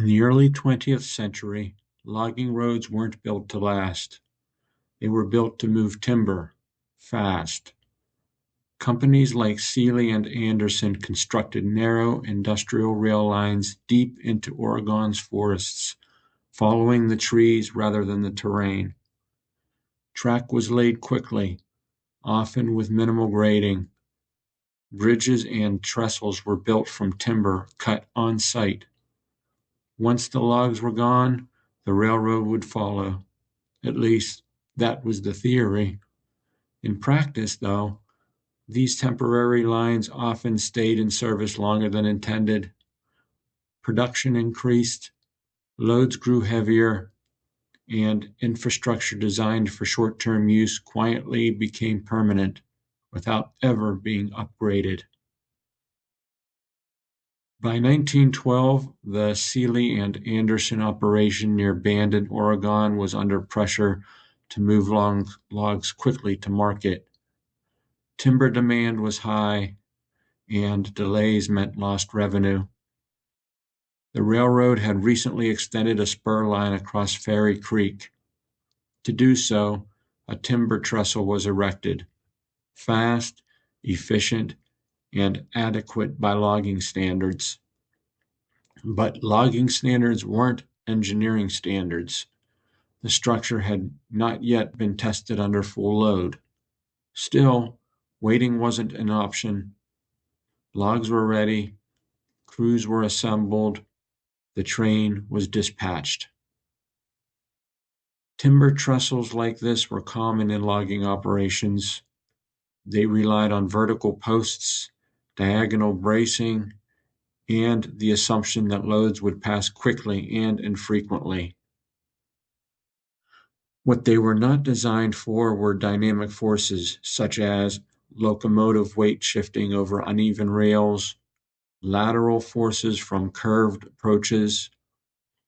In the early 20th century, logging roads weren't built to last. They were built to move timber fast. Companies like Seeley and Anderson constructed narrow industrial rail lines deep into Oregon's forests, following the trees rather than the terrain. Track was laid quickly, often with minimal grading. Bridges and trestles were built from timber cut on site. Once the logs were gone, the railroad would follow. At least, that was the theory. In practice, though, these temporary lines often stayed in service longer than intended. Production increased, loads grew heavier, and infrastructure designed for short-term use quietly became permanent without ever being upgraded. By 1912, the Seeley and Anderson operation near Bandon, Oregon was under pressure to move logs quickly to market. Timber demand was high, and delays meant lost revenue. The railroad had recently extended a spur line across Ferry Creek. To do so, a timber trestle was erected, fast, efficient, and adequate by logging standards. But logging standards weren't engineering standards. The structure had not yet been tested under full load. Still, waiting wasn't an option. Logs were ready, crews were assembled, the train was dispatched. Timber trestles like this were common in logging operations. They relied on vertical posts, diagonal bracing, and the assumption that loads would pass quickly and infrequently. What they were not designed for were dynamic forces, such as locomotive weight shifting over uneven rails, lateral forces from curved approaches,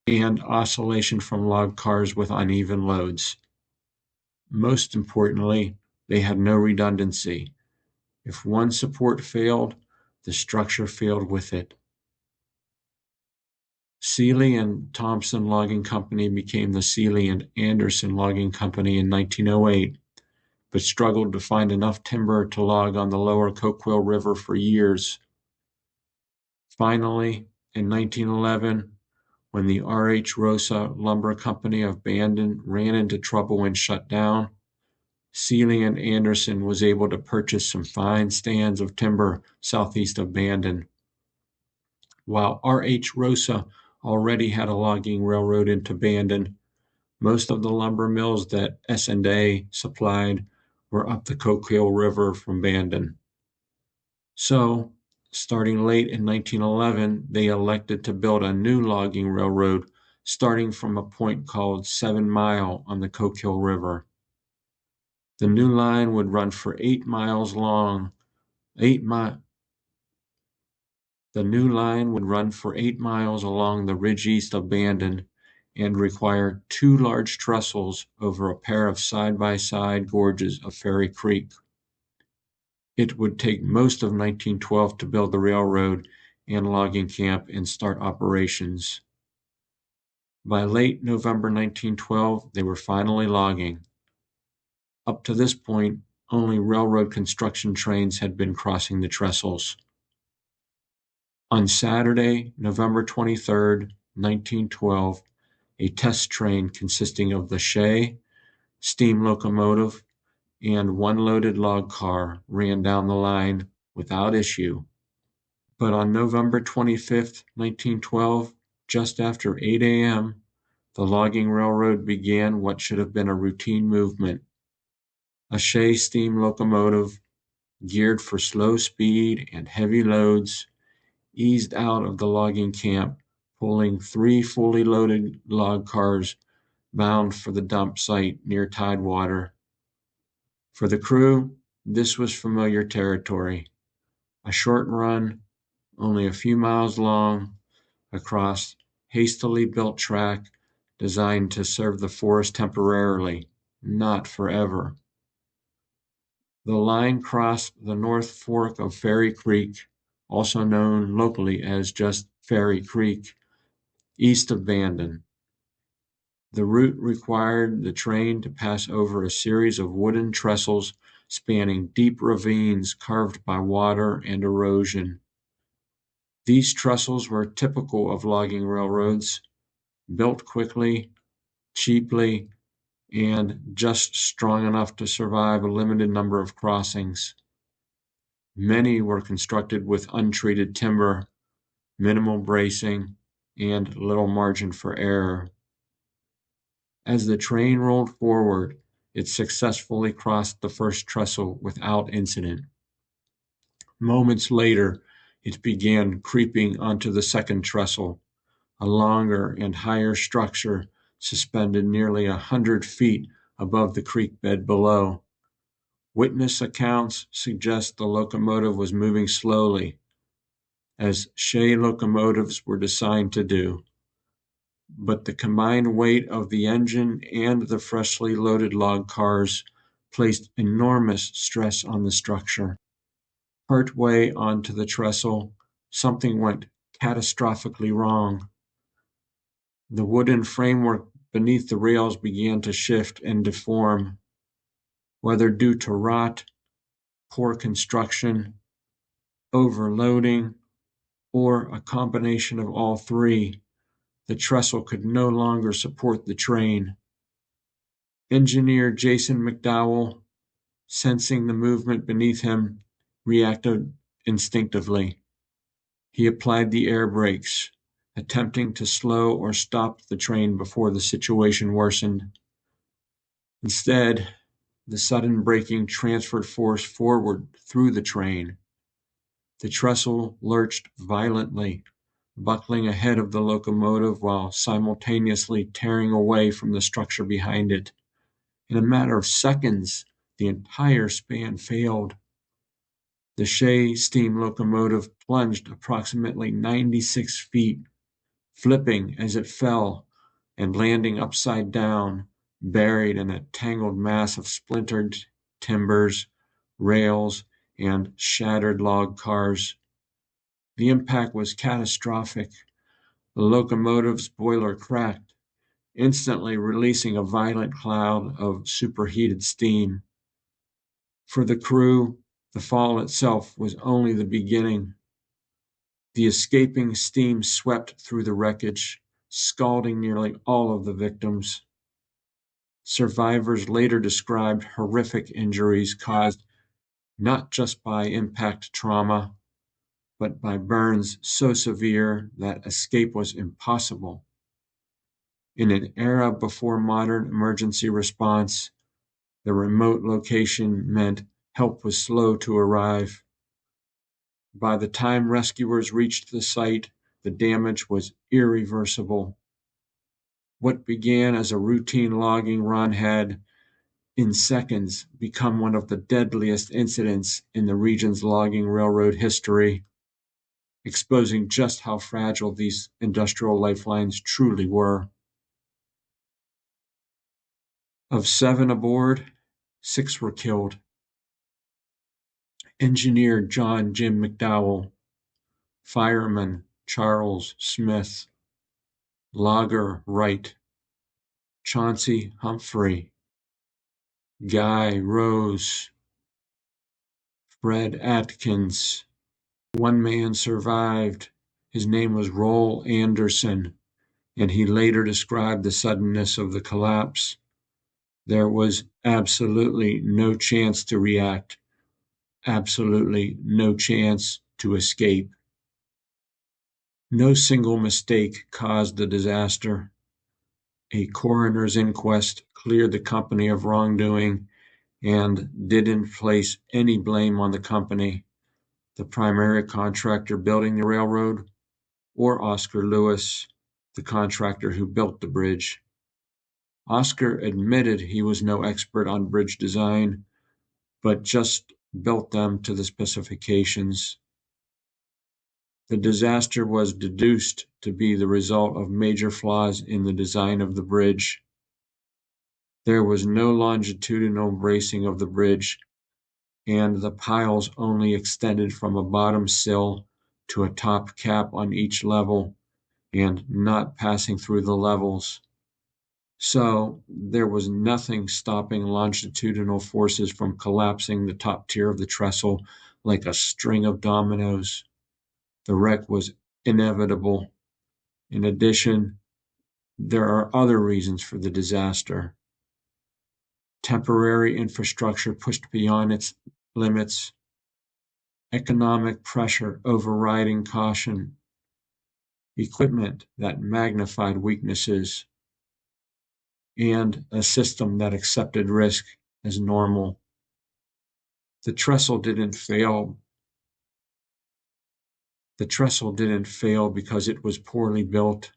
and oscillation from log cars with uneven loads. Most importantly, they had no redundancy. If one support failed, the structure failed with it. Seeley and Thompson Logging Company became the Seeley and Anderson Logging Company in 1908, but struggled to find enough timber to log on the lower Coquille River for years. Finally, in 1911, when the R.H. Rosa Lumber Company of Bandon ran into trouble and shut down, Seeley and Anderson was able to purchase some fine stands of timber southeast of Bandon. While R.H. Rosa already had a logging railroad into Bandon, most of the lumber mills that S&A supplied were up the Coquille River from Bandon. So, starting late in 1911, they elected to build a new logging railroad starting from a point called 7 Mile on the Coquille River. The new line would run for 8 miles long. The new line would run for 8 miles along the ridge east of Bandon and require 2 large trestles over a pair of side-by-side gorges of Ferry Creek. It would take most of 1912 to build the railroad and logging camp and start operations. By late November 1912, they were finally logging. Up to this point, only railroad construction trains had been crossing the trestles. On Saturday, November 23, 1912, a test train consisting of the Shay, steam locomotive, and one loaded log car ran down the line without issue. But on November 25, 1912, just after 8 a.m., the logging railroad began what should have been a routine movement. A Shay steam locomotive, geared for slow speed and heavy loads, eased out of the logging camp, pulling 3 fully loaded log cars bound for the dump site near Tidewater. For the crew, this was familiar territory. A short run, only a few miles long, across hastily built track designed to serve the forest temporarily, not forever. The line crossed the North Fork of Ferry Creek, also known locally as just Ferry Creek, east of Bandon. The route required the train to pass over a series of wooden trestles spanning deep ravines carved by water and erosion. These trestles were typical of logging railroads, built quickly, cheaply, and just strong enough to survive a limited number of crossings. Many were constructed with untreated timber, minimal bracing, and little margin for error. As the train rolled forward, it successfully crossed the first trestle without incident. Moments later, it began creeping onto the second trestle, a longer and higher structure suspended nearly 100 feet above the creek bed below. Witness accounts suggest the locomotive was moving slowly, as Shay locomotives were designed to do. But the combined weight of the engine and the freshly loaded log cars placed enormous stress on the structure. Partway onto the trestle, something went catastrophically wrong. The wooden framework beneath the rails began to shift and deform. Whether due to rot, poor construction, overloading, or a combination of all three, the trestle could no longer support the train. Engineer Jason McDowell, sensing the movement beneath him, reacted instinctively. He applied the air brakes, attempting to slow or stop the train before the situation worsened. Instead, the sudden braking transferred force forward through the train. The trestle lurched violently, buckling ahead of the locomotive while simultaneously tearing away from the structure behind it. In a matter of seconds, the entire span failed. The Shay steam locomotive plunged approximately 96 feet, flipping as it fell and landing upside down, buried in a tangled mass of splintered timbers, rails, and shattered log cars. The impact was catastrophic. The locomotive's boiler cracked, instantly releasing a violent cloud of superheated steam. For the crew, the fall itself was only the beginning. The escaping steam swept through the wreckage, scalding nearly all of the victims. Survivors later described horrific injuries caused not just by impact trauma, but by burns so severe that escape was impossible. In an era before modern emergency response, the remote location meant help was slow to arrive. By the time rescuers reached the site, the damage was irreversible. What began as a routine logging run had, in seconds, become one of the deadliest incidents in the region's logging railroad history, exposing just how fragile these industrial lifelines truly were. Of 7 aboard, 6 were killed. Engineer John Jim McDowell, Fireman Charles Smith, Logger Wright, Chauncey Humphrey, Guy Rose, Fred Atkins. One man survived. His name was Roll Anderson, and he later described the suddenness of the collapse. There was absolutely no chance to react, absolutely no chance to escape. No single mistake caused the disaster. A coroner's inquest cleared the company of wrongdoing and didn't place any blame on the company, the primary contractor building the railroad, or Oscar Lewis, the contractor who built the bridge. Oscar admitted he was no expert on bridge design, but just built them to the specifications. The disaster was deduced to be the result of major flaws in the design of the bridge. There was no longitudinal bracing of the bridge, and the piles only extended from a bottom sill to a top cap on each level, and not passing through the levels. So there was nothing stopping longitudinal forces from collapsing the top tier of the trestle like a string of dominoes. The wreck was inevitable. In addition, there are other reasons for the disaster. Temporary infrastructure pushed beyond its limits, economic pressure overriding caution, equipment that magnified weaknesses, and a system that accepted risk as normal. The trestle didn't fail. The trestle didn't fail because it was poorly built.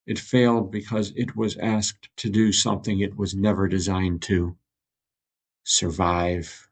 It failed because it was asked to do something it was never designed to: survive.